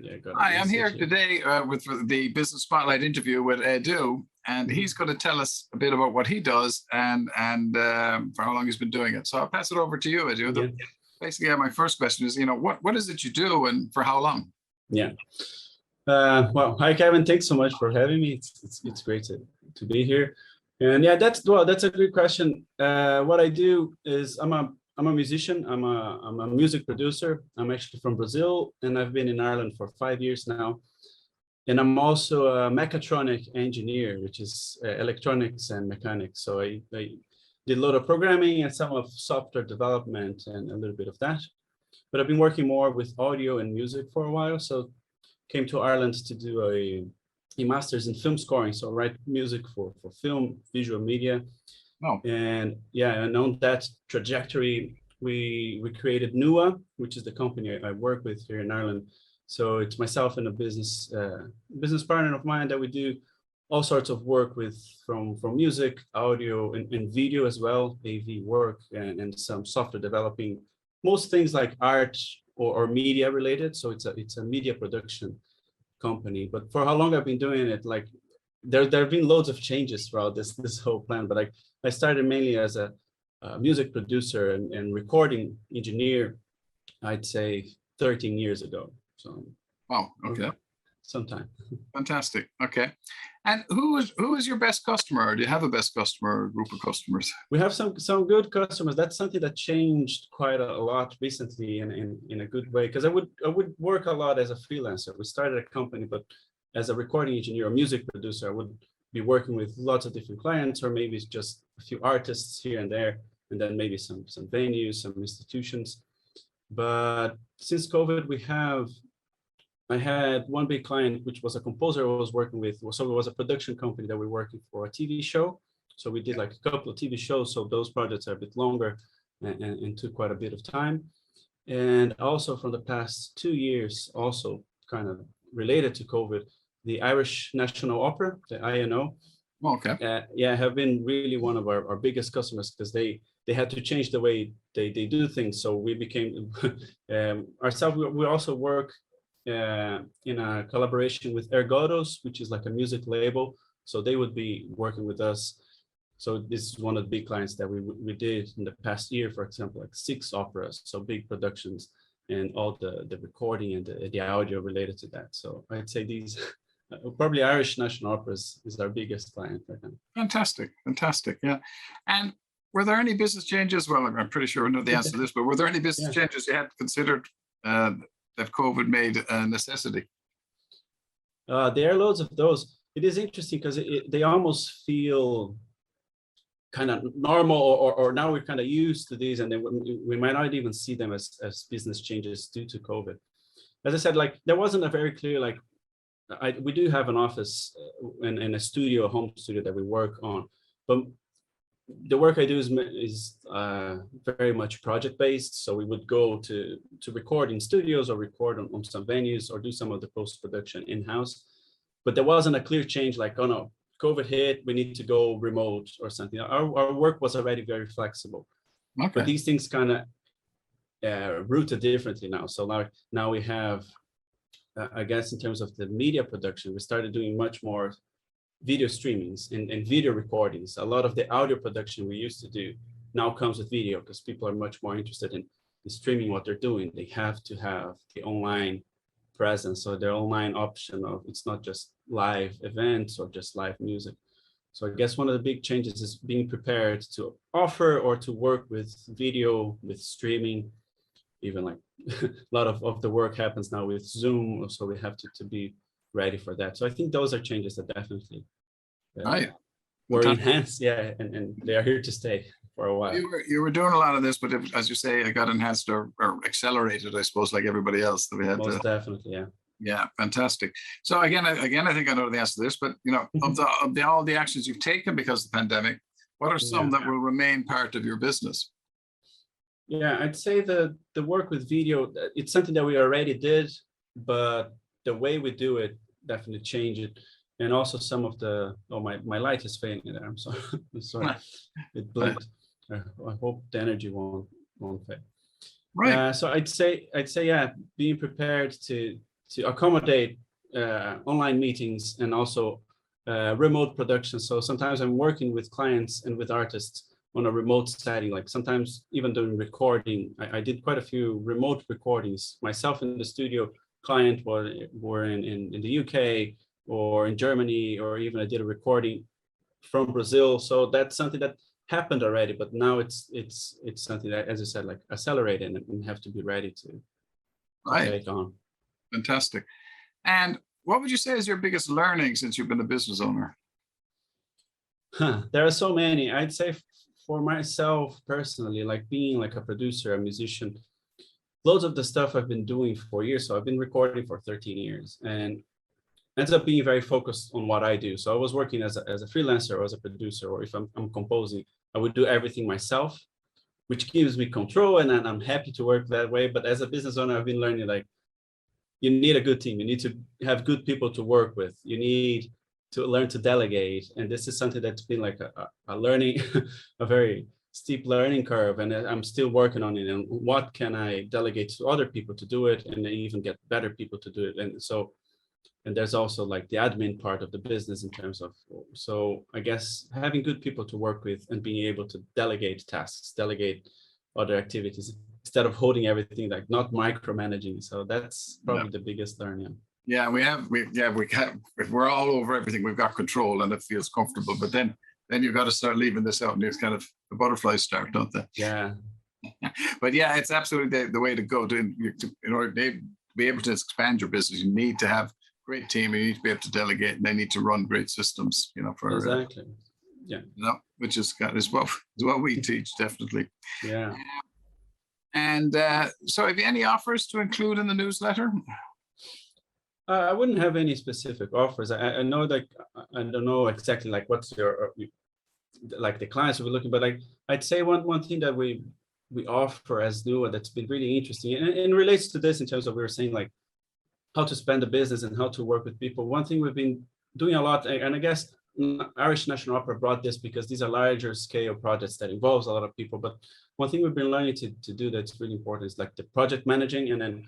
yeah, got a Hi, I'm message. here today with the Business Spotlight interview with Edu, and he's going to tell us a bit about what he does and for how long he's been doing it. So I'll pass it over to you, Edu. Yeah. Basically, my first question is, what is it you do and for how long? Yeah. Well, hi Kevin. Thanks so much for having me. It's great to be here. And yeah, that's a good question. What I do is I'm a musician. I'm a music producer. I'm actually from Brazil, and I've been in Ireland for 5 years now. And I'm also a mechatronic engineer, which is electronics and mechanics. So I did a lot of programming and some of software development and a little bit of that. But I've been working more with audio and music for a while. So came to Ireland to do a master's in film scoring. So write music for film, visual media. Oh. And yeah, and on that trajectory, we created NUA, which is the company I work with here in Ireland. So it's myself and a business partner of mine that we do all sorts of work with from music, audio, and video as well, AV work, and some software developing, most things like art or media related. So it's a media production company. But for how long I've been doing it, like there have been loads of changes throughout this whole plan. But I started mainly as a music producer and recording engineer, I'd say 13 years ago. So, wow, okay, sometime. Fantastic. Okay, and who is your best customer? Or do you have a best customer or group of customers? We have some good customers. That's something that changed quite a lot recently in a good way. Because I would work a lot as a freelancer. We started a company, but as a recording engineer or music producer, I would be working with lots of different clients, or maybe it's just a few artists here and there, and then maybe some venues, some institutions. But since COVID, I had one big client, which was a composer I was working with. So it was a production company that we're working for a TV show. So we did like a couple of TV shows. So those projects are a bit longer and took quite a bit of time. And also from the past 2 years, also kind of related to COVID, the Irish National Opera, the INO, have been really one of our biggest customers, because they had to change the way they do things. So we became ourselves. We also work in a collaboration with Ergodos, which is like a music label. So they would be working with us. So this is one of the big clients that we did in the past year, for example, like 6 operas, so big productions, and all the recording and the audio related to that. So I'd say these probably Irish National Opera is our biggest client right now. Fantastic, yeah. And were there any business changes? Well, I'm pretty sure I know the answer to this, but were there any business changes you had considered that COVID made a necessity? There are loads of those. It is interesting because they almost feel kind of normal, or now we're kind of used to these, and then we might not even see them as business changes due to COVID. As I said, like there wasn't a very clear, like we do have an office and a studio, a home studio that we work on, but the work I do is very much project based. So we would go to record in studios or record on some venues or do some of the post production in house. But there wasn't a clear change like, oh no, COVID hit, we need to go remote or something. Our work was already very flexible. Okay. But these things kind of rooted differently now. So now we have, I guess in terms of the media production, we started doing much more video streamings and video recordings. A lot of the audio production we used to do now comes with video, because people are much more interested in streaming what they're doing. They have to have the online presence, so their online option of it's not just live events or just live music. So I guess one of the big changes is being prepared to offer or to work with video, with streaming. Even like a lot of the work happens now with Zoom, so we have to be ready for that. So I think those are changes that definitely were enhanced, and they are here to stay for a while. You were doing a lot of this, but as you say, it got enhanced or accelerated, I suppose, like everybody else that we had. Most definitely, yeah. Yeah, fantastic. So again, I think I know the answer to this, but of all the actions you've taken because of the pandemic, what are some that will remain part of your business? Yeah, I'd say the work with video, it's something that we already did, but the way we do it definitely changed it. And also some of the, my light is failing there. I'm sorry. It blinked. I hope the energy won't fade. Right. So I'd say, yeah, being prepared to to accommodate online meetings and also remote production. So sometimes I'm working with clients and with artists on a remote setting, like sometimes even doing recording. I did quite a few remote recordings myself in the studio. Client were in the UK or in Germany, or even I did a recording from Brazil. So that's something that happened already, but now it's something that, as I said, like accelerated and have to be ready to Right. take on. Fantastic. And what would you say is your biggest learning since you've been a business owner? There are so many. I'd say for myself personally, like being like a producer, a musician, loads of the stuff I've been doing for years. So I've been recording for 13 years and ends up being very focused on what I do. So I was working as a freelancer or as a producer, or if I'm composing, I would do everything myself, which gives me control, and I'm happy to work that way. But as a business owner, I've been learning like you need a good team. You need to have good people to work with. You need to learn to delegate. And this is something that's been like a learning, a very steep learning curve. And I'm still working on it. And what can I delegate to other people to do it, and even get better people to do it. And so, and there's also like the admin part of the business in terms of, so I guess having good people to work with and being able to delegate tasks, delegate other activities, instead of holding everything, like not micromanaging. So that's probably the biggest learning. Yeah, we're all over everything. We've got control and it feels comfortable. But then you've got to start leaving this out, and it's kind of the butterflies start, don't they? Yeah. But yeah, it's absolutely the way to go. In order to be able to expand your business, you need to have a great team. You need to be able to delegate, and they need to run great systems. For exactly. Yeah. Which is what we teach, definitely. Yeah. And so, have you any offers to include in the newsletter? I wouldn't have any specific offers. I know that I don't know exactly like what's your like the clients we're looking, but like I'd say one thing that we offer as new that's been really interesting and relates to this in terms of we were saying like how to spend the business and how to work with people. One thing we've been doing a lot, and I guess Irish National Opera brought this because these are larger scale projects that involves a lot of people. But one thing we've been learning to do that's really important is like the project managing, and then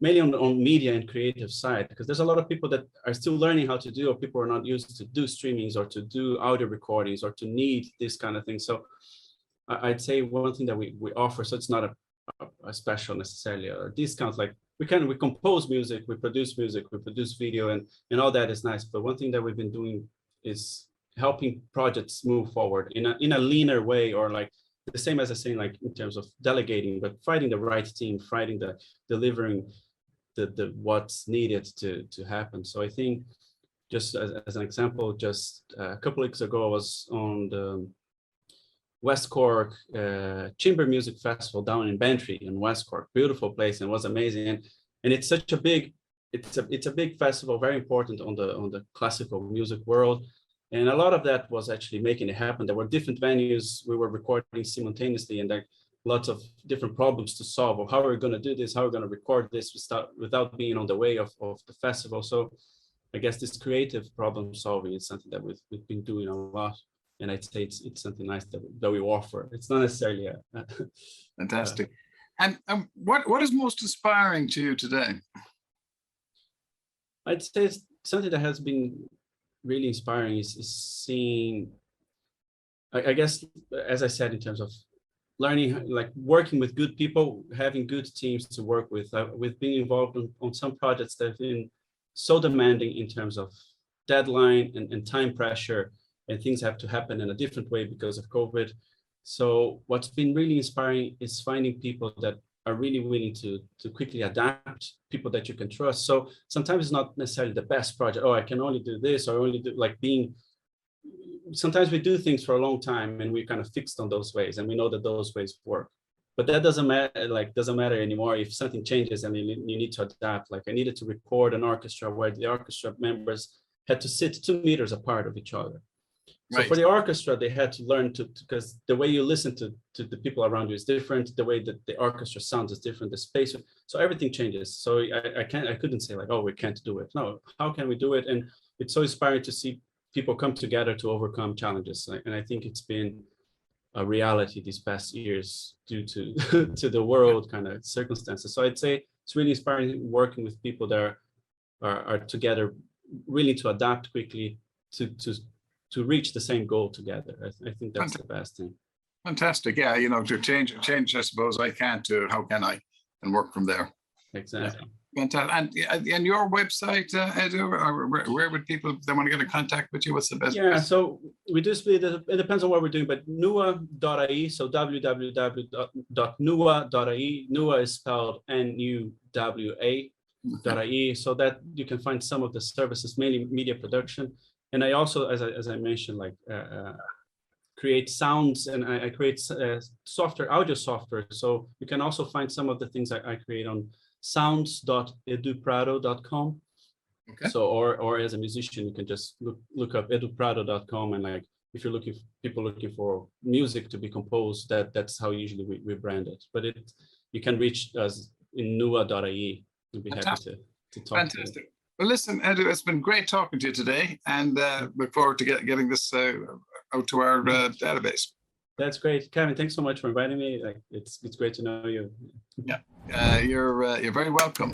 mainly on media and creative side, because there's a lot of people that are still learning how to do, or people are not used to do streamings or to do audio recordings or to need this kind of thing. So I'd say one thing that we offer, so it's not a special necessarily or a discount, like we compose music, we produce video, and all that is nice. But one thing that we've been doing is helping projects move forward in a leaner way, or like the same as I say, like in terms of delegating, but finding the right team, finding delivering the what's needed to happen. So I think just as an example, just a couple of weeks ago, I was on the West Cork Chamber Music Festival down in Bantry in West Cork, beautiful place, and was amazing. And it's such a big, it's a big festival, very important on the classical music world. And a lot of that was actually making it happen. There were different venues we were recording simultaneously, and there lots of different problems to solve. Or how are we going to do this? How are we going to record this without being on the way of the festival? So I guess this creative problem solving is something that we've been doing a lot. And I'd say it's something nice that we offer. It's not necessarily fantastic. And what is most inspiring to you today? I'd say it's something that has been really inspiring is seeing, I guess, as I said, in terms of learning, like working with good people, having good teams to work with. We've been involved on some projects that have been so demanding in terms of deadline and time pressure, and things have to happen in a different way because of COVID. So what's been really inspiring is finding people that are really willing to quickly adapt, people that you can trust. So sometimes it's not necessarily the best project. Oh, I can only do this, or only do like sometimes we do things for a long time and we're kind of fixed on those ways, and we know that those ways work. But that doesn't matter anymore if something changes and you need to adapt. Like I needed to record an orchestra where the orchestra members had to sit 2 meters apart of each other. So for the orchestra, they had to learn because the way you listen to the people around you is different. The way that the orchestra sounds is different. The space, so everything changes. So I couldn't say like, oh, we can't do it. No, how can we do it? And it's so inspiring to see people come together to overcome challenges. And I think it's been a reality these past years due to to the world kind of circumstances. So I'd say it's really inspiring working with people that are are together, really to adapt quickly to reach the same goal together. I think that's the best thing. Fantastic. Yeah, to change, I suppose I can't do it. How can I? And work from there. Exactly. Yeah. Fantastic. And your website, Edu, or where would people, if they want to get in contact with you, what's the best? Yeah, so we do split it. It depends on what we're doing, but nua.ie, so www.nua.ie. Nua is spelled NUWA.ie, so that you can find some of the services, mainly media production. And I also, as I mentioned, like create sounds, and I create software, audio software. So you can also find some of the things I create on sounds.eduprado.com. Okay. So, or as a musician, you can just look up eduprado.com, and like if you're people looking for music to be composed, that's how usually we brand it. But you can reach us in nua.ie. We'll be happy to talk. Fantastic. To you. Well, listen, Edu, it's been great talking to you today, and look forward to getting this out to our database. That's great, Kevin. Thanks so much for inviting me. Like it's great to know you. Yeah, you're very welcome.